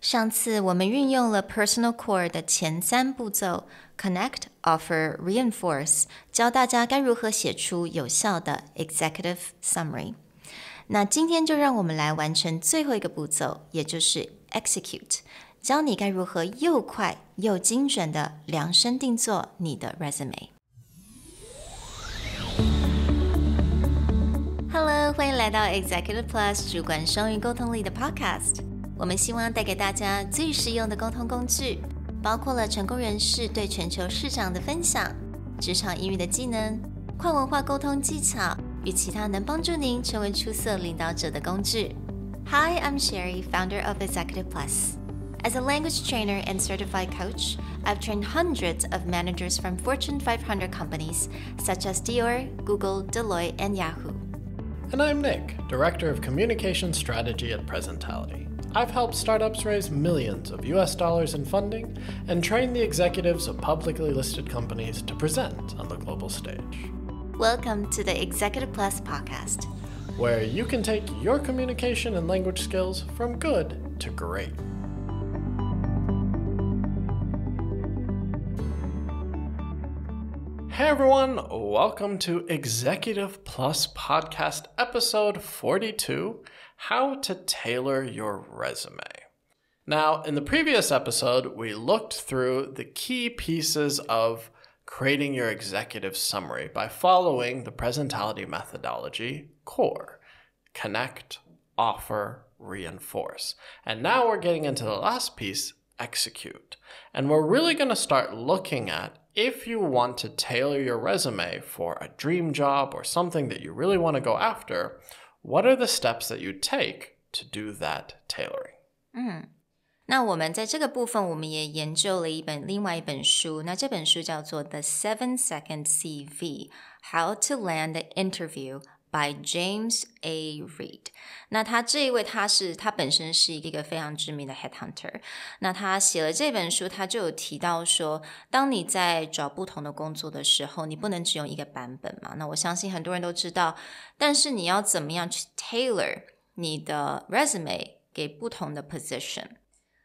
上次我们运用了 Personal Core 的前3步骤 Connect, Offer, Reinforce 教大家该如何写出有效的 Executive Summary。 那今天就让我们来完成最後一個步驟，也就是 Execute， 教你該如何又快又精準的量身定做你的 Resume。Hello， 歡迎來到 Executive Plus 主管雙語溝通力的 Podcast。我們希望帶給大家最實用的溝通工具，包括了成功人士對全球市場的分享、職場英語的技能、跨文化溝通技巧與其他能幫助您成為出色領導者的工具。Hi, I'm Sherry, founder of Executive Plus. As a language trainer and certified coach, I've trained hundreds of managers from Fortune 500 companies such as Dior, Google, Deloitte, and Yahoo.And I'm Nick, Director of Communication Strategy at Presentality.I've helped startups raise millions of US dollars in funding and train the executives of publicly listed companies to present on the global stage. Welcome to the Executive Plus podcast, where you can take your communication and language skills from good to great. Hey everyone, welcome to Executive Plus Podcast episode 42.How to tailor your resume. Now, in the previous episode, we looked through the key pieces of creating your executive summary by following the Presentality methodology CORE: Connect, Offer, Reinforce. And now we're getting into the last piece, Execute. And we're really going to start looking at if you want to tailor your resume for a dream job or something that you really want to go after,What are the steps that you take to do that tailoring? 那我们在这个部分我们也研究了另外一本书，那这本书叫做 The 7-Second CV, How to Land an Interview by James A. Reed。 那他这一位他本身是一个非常知名的 headhunter， 那他写了这本书，他就有提到说，当你在找不同的工作的时候，你不能只用一个版本嘛，那我相信很多人都知道，但是你要怎么样去 tailor 你的 resume 给不同的 position。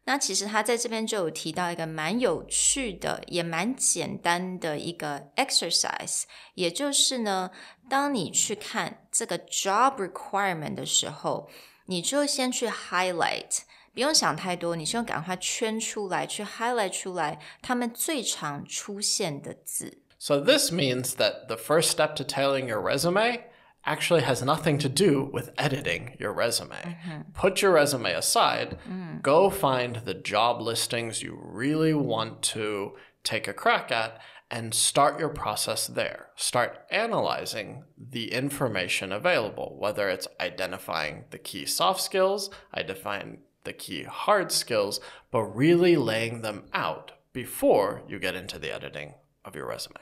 那其实他在这边就有提到一个蛮有趣的也蛮简单的一个 exercise， 也就是呢，当你去看这个 job requirement 的时候，你就先去 highlight， 不用想太多，你先赶快圈出来，去 highlight 出来他们最常出现的字。 So this means that the first step to tailoring your resume actually has nothing to do with editing your resume. Put your resume aside, go find the job listings you really want to take a crack at, and start your process there. Start analyzing the information available, whether it's identifying the key soft skills, identifying the key hard skills, but really laying them out before you get into the editing of your resume.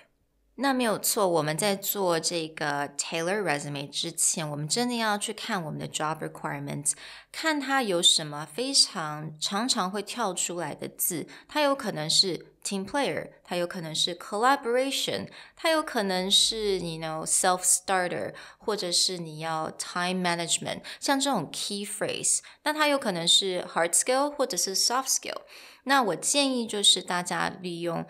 那没有错，我们在做这个 tailor resume 之前，我们真的要去看我们的 job requirements， 看它有什么非常常会跳出来的字，它有可能是 team player， 它有可能是 collaboration， 它有可能是self-starter， 或者是你要 time management， 像这种 key phrase， 那它有可能是 hard skill 或者是 soft skill。 那我建议就是大家利用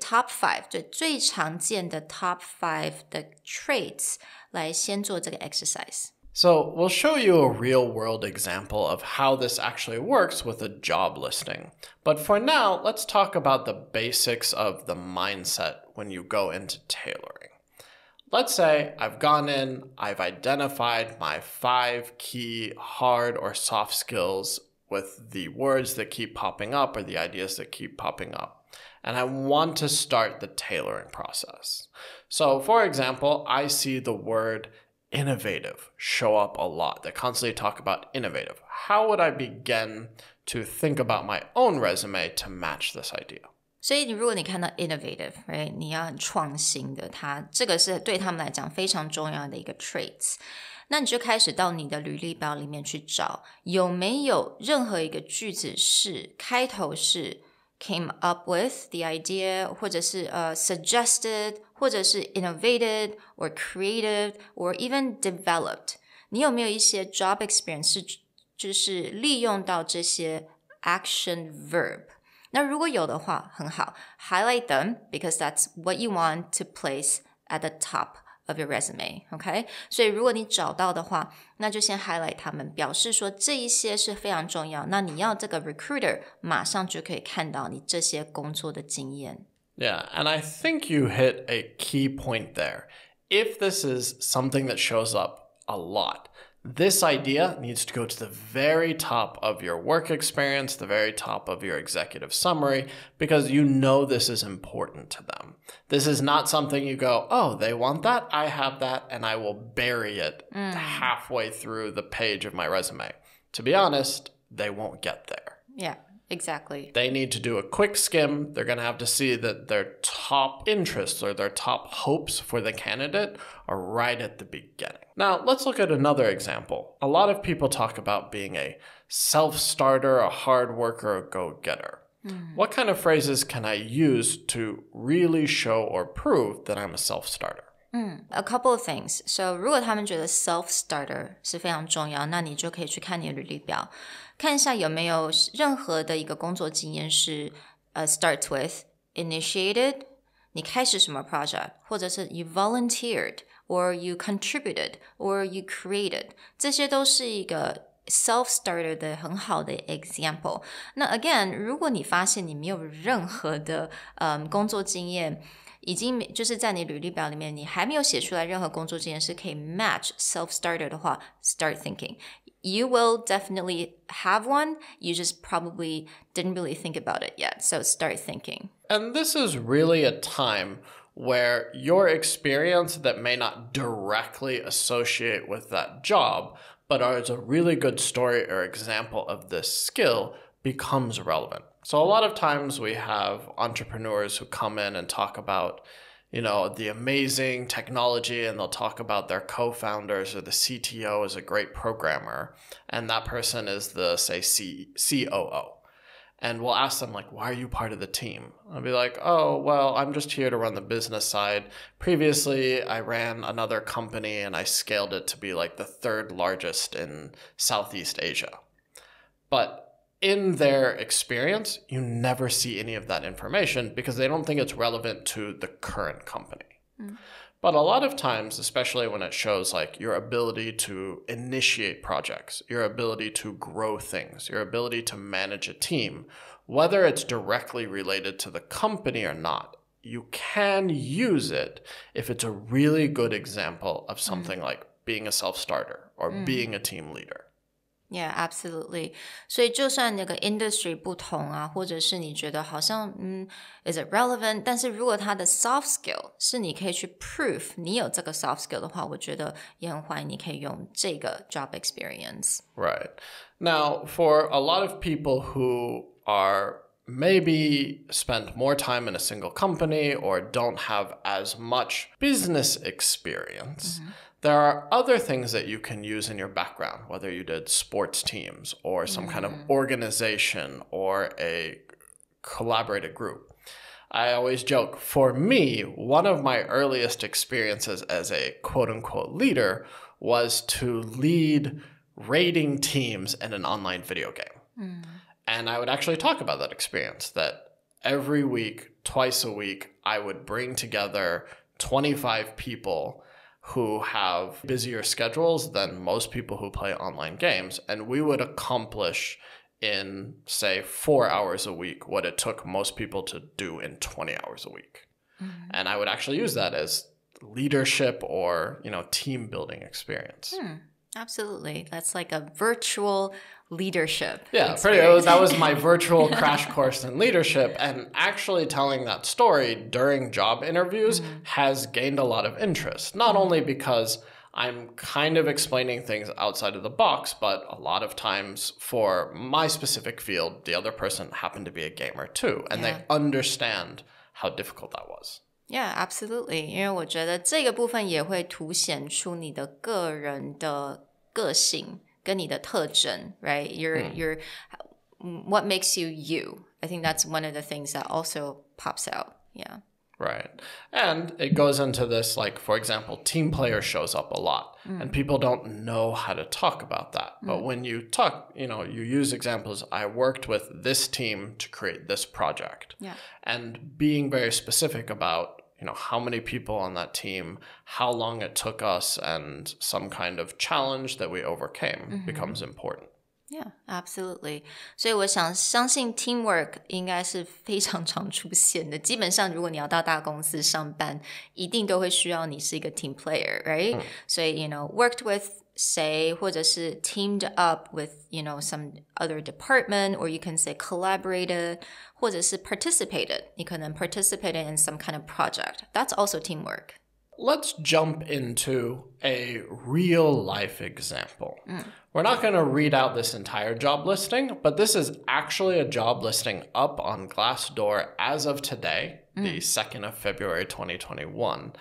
top 5最常见的 top 5的 traits 来先做这个 exercise. So we'll show you a real-world example of how this actually works with a job listing. But for now, let's talk about the basics of the mindset when you go into tailoring. Let's say I've gone in, I've identified my 5 key hard or soft skills with the words that keep popping up or the ideas that keep popping up.And I want to start the tailoring process. So, for example, I see the word innovative show up a lot. They constantly talk about innovative. How would I begin to think about my own resume to match this idea? 所以如果你看到 innovative, right, 你要很创新的，这个是对他们来讲非常重要的一个 traits。那你就开始到你的履历表里面去找，有没有任何一个句子是开头是came up with the idea, 或者是suggested, 或者是 innovated or creative or even developed. 你有没有一些 job experience 是就是利用到这些 action verb。那如果有的话，很好 ，highlight them because that's what you want to place at the top of your resume, OK? 所以如果你找到的话，那就先 highlight 他们，表示说这一些是非常重要。那你要这个 recruiter 马上就可以看到你这些工作的经验。Yeah, and I think you hit a key point there. If this is something that shows up a lot, this idea needs to go to the very top of your work experience, the very top of your executive summary, because you know this is important to them. This is not something you go, oh, they want that, I have that, and I will bury it halfway through the page of my resume. To be honest, they won't get there. Yeah.Exactly. They need to do a quick skim. They're going to have to see that their top interests or their top hopes for the candidate are right at the beginning. Now, let's look at another example. A lot of people talk about being a self-starter, a hard worker, a go-getter. What kind of phrases can I use to really show or prove that I'm a self-starter?A couple of things. So, 如果他们觉得 self-starter 是非常重要，那你就可以去看你的履历表，看一下有没有任何的一个工作经验是starts with initiated 你开始什么 project 或者是 you volunteered or you contributed or you created 这些都是一个self-starter 的很好的 example 那 again 如果你发现你没有任何的工作经验已经就是在你履历表里面你还没有写出来任何工作经验是可以 match self-starter 的话 start thinking You will definitely have one. You just probably didn't really think about it yet. So start thinking. And this is really a time where your experience that may not directly associate with that job, but is a really good story or example of this skill becomes relevant. So a lot of times we have entrepreneurs who come in and talk about the amazing technology and they'll talk about their co-founders or the CTO is a great programmer and that person is the, say, COO. And we'll ask them, like, why are you part of the team? I'll be like, oh, well, I'm just here to run the business side. Previously, I ran another company and I scaled it to be like the third largest in Southeast Asia. But in their experience, you never see any of that information because they don't think it's relevant to the current company. But a lot of times, especially when it shows like your ability to initiate projects, your ability to grow things, your ability to manage a team, whether it's directly related to the company or not, you can use it if it's a really good example of something like being a self-starter or being a team leader.Yeah, absolutely. 所以就算那个 industry 不同啊，或者是你觉得好像is it relevant？ 但是如果它的 soft skill 是你可以去 prove 你有这个 soft skill 的话，我觉得也很欢迎你可以用这个 job experience. Right. Now, for a lot of people who are maybe spend more time in a single company or don't have as much business experience,、there are other things that you can use in your background, whether you did sports teams or some kind of organization or a collaborated group. I always joke, for me, one of my earliest experiences as a quote-unquote leader was to lead rating teams in an online video game.And I would actually talk about that experience, that every week, twice a week, I would bring together 25 people who have busier schedules than most people who play online games. And we would accomplish in, say, 4 hours a week what it took most people to do in 20 hours a week. And I would actually use that as leadership or, team building experience. Absolutely. That's like a virtual leadership. Yeah, that was my virtual crash course in leadership. And actually telling that story during job interviews has gained a lot of interest. Not only because I'm kind of explaining things outside of the box, but a lot of times for my specific field, the other person happened to be a gamer too. And they understand how difficult that was.Yeah, absolutely. 因为我觉得这个部分也会凸显出你的个人的个性跟你的特征 right? Your what makes you you. I think that's one of the things that also pops out. Yeah. Right. And it goes into this, like, for example, team player shows up a lot and people don't know how to talk about that. But when you talk, you use examples, I worked with this team to create this project. Yeah. And being very specific about, how many people on that team, how long it took us, and some kind of challenge that we overcame becomes important. Yeah, absolutely. 所以我相信 teamwork 应该是非常常出现的。基本上如果你要到大公司上班，一定都会需要你是一个 team player, right? 所以 worked with 谁，或者是 teamed up with some other department, or you can say collaborated, 或者是 participated. 你可能 participated in some kind of project. That's also teamwork. Let's jump into a real-life example. We're not going to read out this entire job listing, but this is actually a job listing up on Glassdoor as of today, the 2nd of February, 2021.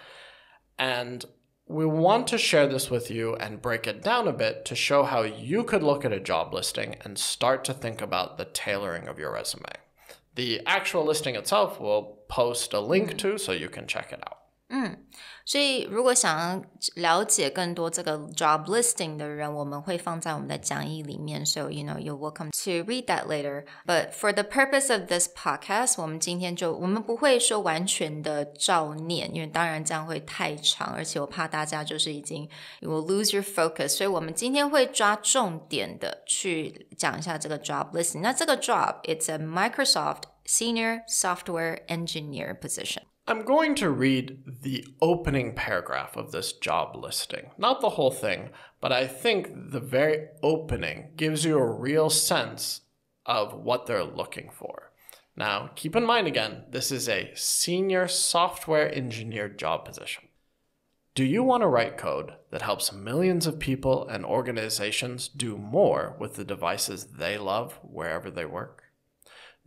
And we want to share this with you and break it down a bit to show how you could look at a job listing and start to think about the tailoring of your resume. The actual listing itself we'll post a link to so you can check it out. 所以如果想要了解更多这个 job listing 的人，我们会放在我们的讲义里面 So, you're welcome to read that later. But for the purpose of this podcast, 我们不会说完全的照念，因为当然这样会太长，而且我怕大家就是you will lose your focus. 所以我们今天会抓重点的去讲一下这个 job listing. 那这个 job, it's a Microsoft Senior Software Engineer position. I'm going to read the opening paragraph of this job listing. Not the whole thing, but I think the very opening gives you a real sense of what they're looking for. Now, keep in mind again, this is a senior software engineer job position. Do you want to write code that helps millions of people and organizations do more with the devices they love wherever they work?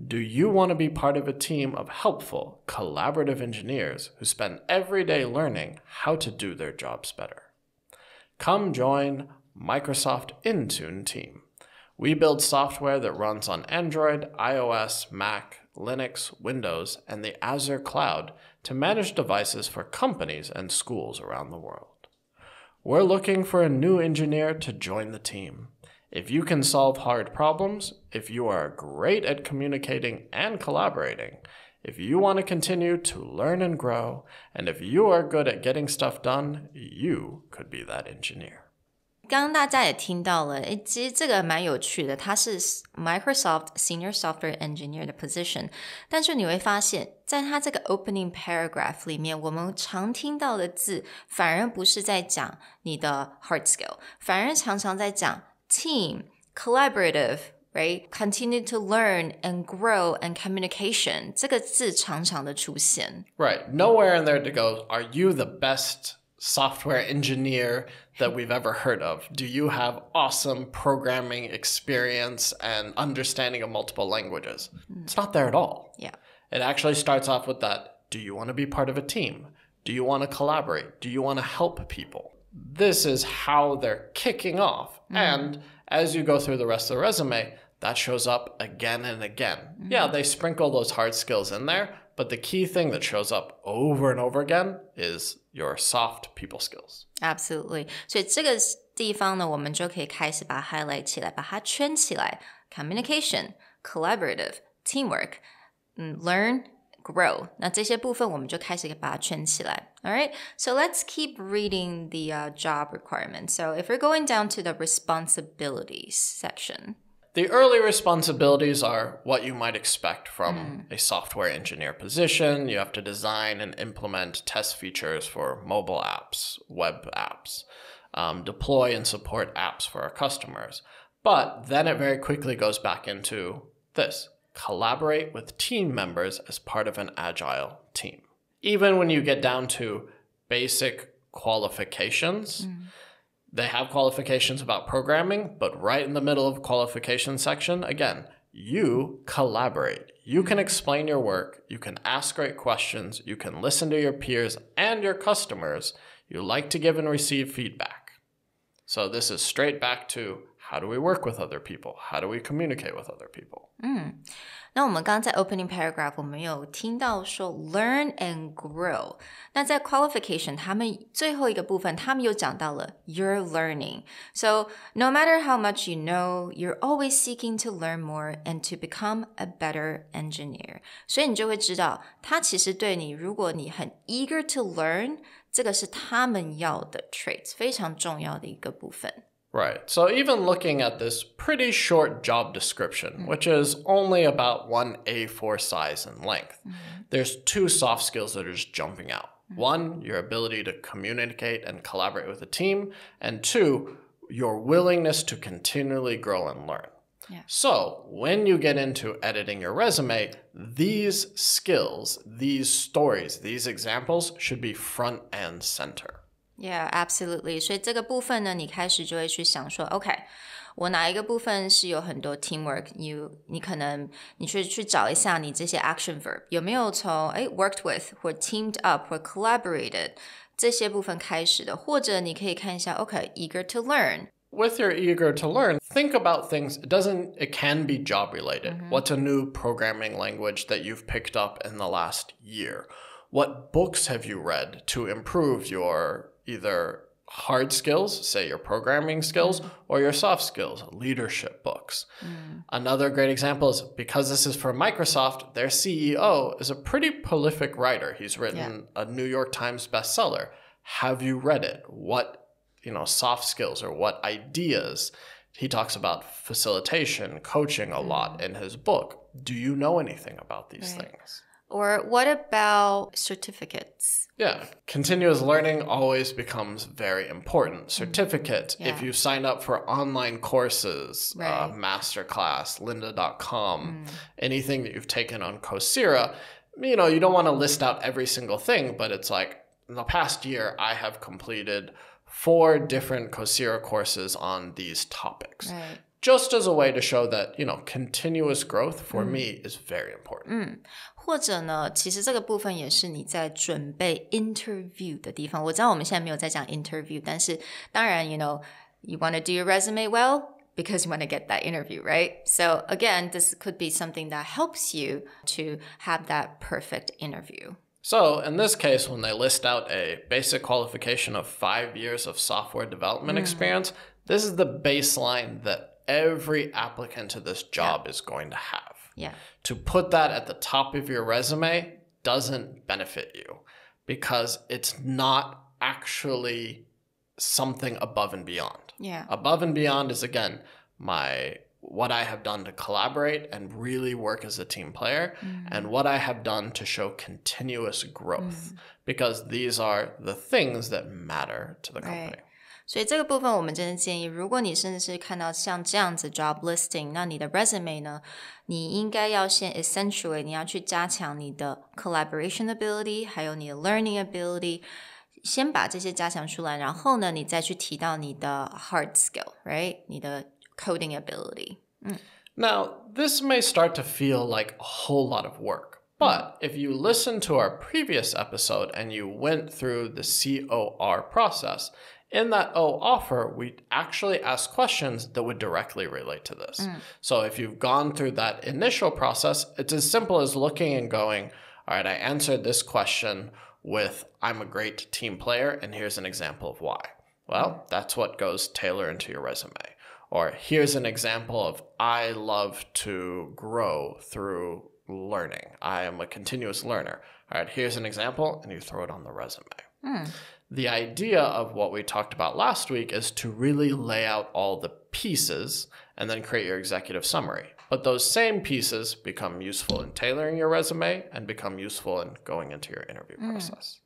Do you want to be part of a team of helpful, collaborative engineers who spend every day learning how to do their jobs better? Come join Microsoft Intune team. We build software that runs on Android, iOS, Mac, Linux, Windows, and the Azure cloud to manage devices for companies and schools around the world. We're looking for a new engineer to join the team. If you can solve hard problems, if you are great at communicating and collaborating, if you want to continue to learn and grow, and if you are good at getting stuff done, you could be that engineer. 刚刚大家也听到了，其实这个蛮有趣的，它是 Microsoft Senior Software Engineer 的 position， 但是你会发现在它这个 opening paragraph 里面，我们常听到的字反而不是在讲你的 hard skill， 反而常常在讲team, collaborative, right? Continue to learn and grow and communication. 这个字常常的出现。 Right. Nowhere in there to go, are you the best software engineer that we've ever heard of? Do you have awesome programming experience and understanding of multiple languages? It's not there at all. Yeah. It actually starts off with that, do you want to be part of a team? Do you want to collaborate? Do you want to help people? This is how they're kicking off. And as you go through the rest of the resume, that shows up again and again. Yeah, they sprinkle those hard skills in there, but the key thing that shows up over and over again is your soft people skills. Absolutely. 所以这个地方呢，我们就可以开始把它 highlight 起来，把它圈起来。Communication, collaborative, teamwork, learn, grow. 那这些部分我们就开始把它圈起来。All right, so let's keep reading the job requirements. So if we're going down to the responsibilities section. The early responsibilities are what you might expect from a software engineer position. You have to design and implement test features for mobile apps, web apps, deploy and support apps for our customers. But then it very quickly goes back into this. Collaborate with team members as part of an agile team. Even when you get down to basic qualifications, they have qualifications about programming, but right in the middle of qualification section, again, you collaborate. You can explain your work. You can ask great questions. You can listen to your peers and your customers. You like to give and receive feedback. So this is straight back to How do we work with other people? How do we communicate with other people? 那我们刚刚在 opening paragraph 我们有听到说 learn and grow. 那在 qualification 他们最后一个部分他们又讲到了 you're learning. So no matter how much you know, you're always seeking to learn more and to become a better engineer. 所以你就会知道他其实对你如果你很 eager to learn, 这个是他们要的 traits, 非常重要的一个部分。Right. So even looking at this pretty short job description, which is only about 1 A4 size in length, there's 2 soft skills that are just jumping out. 1, your ability to communicate and collaborate with a team, and 2, your willingness to continually grow and learn. Yeah. So when you get into editing your resume, these skills, these stories, these examples should be front and center.Yeah, absolutely. 所以这个部分呢，你开始就会去想说 OK, 我哪一个部分是有很多 teamwork, 你可能你去找一下你这些 action verb 有没有从worked with 或 teamed up 或 collaborated 这些部分开始的，或者你可以看一下 OK, eager to learn. With your eager to learn, think about things. It can be job related. What's a new programming language that you've picked up in the last year? What books have you read to improve your either hard skills, say your programming skills, or your soft skills, leadership books. Another great example is because this is for Microsoft, their CEO is a pretty prolific writer. He's written a New York Times bestseller. Have you read it? What, soft skills or what ideas? He talks about facilitation, coaching a lot in his book. Do you know anything about these things? Or what about certificates? Yeah, continuous learning always becomes very important. Certificate, if you sign up for online courses, masterclass, lynda.com, anything that you've taken on Coursera, you don't want to list out every single thing, but it's like, in the past year, I have completed 4 different Coursera courses on these topics. Right. Just as a way to show that, continuous growth for me is very important. 或者呢，其实这个部分也是你在准备 interview 的地方。我知道我们现在没有在讲 interview， 但是当然 you want to do your resume well because you want to get that interview, right? So again, this could be something that helps you to have that perfect interview. So in this case, when they list out a basic qualification of 5 years of software development experience, this is the baseline that every applicant to this job is going to have. Yeah. To put that at the top of your resume doesn't benefit you because it's not actually something above and beyond. Yeah. Above and beyond is, again, what I have done to collaborate and really work as a team player and what I have done to show continuous growth because these are the things that matter to the company. Right. 所以这个部分我们真的建议，如果你甚至是看到像这样子 job listing， 那你的 resume 呢，你应该要先 essentially 你要去加强你的 collaboration ability， 还有你的 learning ability， 先把这些加强出来，然后呢，你再去提到你的 hard skill， right？ 你的 coding ability。Now, this may start to feel like a whole lot of work. But if you listen to our previous episode and you went through the COR process, in that O offer, we actually ask questions that would directly relate to this. So if you've gone through that initial process, it's as simple as looking and going, all right, I answered this question with, I'm a great team player, and here's an example of why. Well, that's what goes tailor into your resume. Or here's an example of, I love to grow through learning. I am a continuous learner. All right, here's an example, and you throw it on the resume. The idea of what we talked about last week is to really lay out all the pieces and then create your executive summary. But those same pieces become useful in tailoring your resume and become useful in going into your interview process.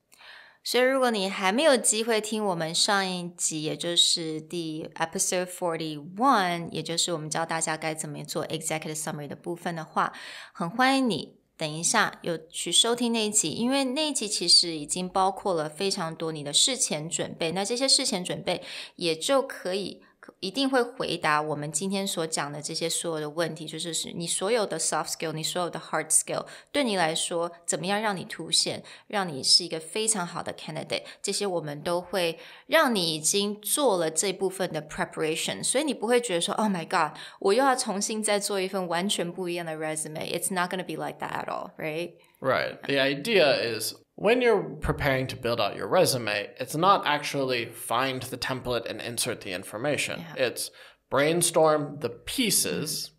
所以如果你还没有机会听我们上一集，也就是第 episode 41， 也就是我们教大家该怎么做 executive summary 的部分的话，很欢迎你等一下有去收听那一集，因为那一集其实已经包括了非常多你的事前准备，那这些事前准备也就可以一定会回答我们今天所讲的这些所有的问题，就是你所有的 soft skill， 你所有的 hard skill， 对你来说怎么样让你凸显，让你是一个非常好的 candidate， 这些我们都会让你已经做了这部分的 preparation， 所以你不会觉得说 Oh my god， 我又要重新再做一份完全不一样的 resume。 It's not going to be like that at all, right? Right. The idea is when you're preparing to build out your resume, it's not actually find the template and insert the information. Yeah. It's brainstorm the pieces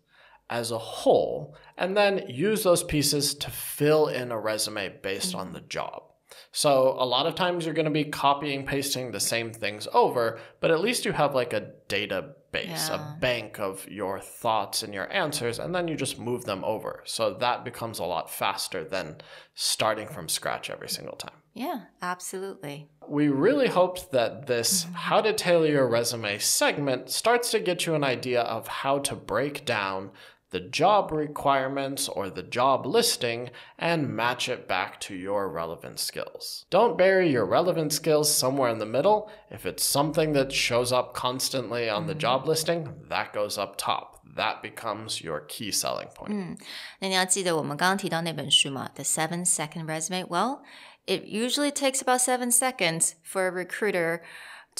as a whole and then use those pieces to fill in a resume based on the job. So a lot of times you're going to be copying, pasting the same things over, but at least you have like a database, a bank of your thoughts and your answers, and then you just move them over. So that becomes a lot faster than starting from scratch every single time. Yeah, absolutely. We really hoped that this How to Tailor Your Resume segment starts to get you an idea of how to break down the job requirements or the job listing and match it back to your relevant skills. Don't bury your relevant skills somewhere in the middle. If it's something that shows up constantly on the job listing, that goes up top. That becomes your key selling point. 那你要记得我们刚刚提到那本书嘛 The 7-Second Resume. Well, it usually takes about 7 seconds for a recruiter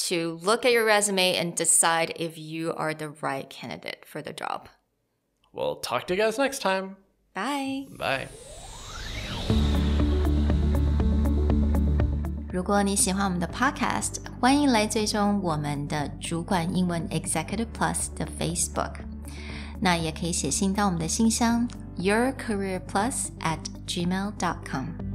to look at your resume and decide if you are the right candidate for the job. We'll talk to you guys next time. Bye. Bye. 如果你喜欢我们的 podcast， 欢迎来追踪我们的主管英文 Executive Plus 的 Facebook。那也可以写信到我们的信箱yourcareerplus@gmail.com。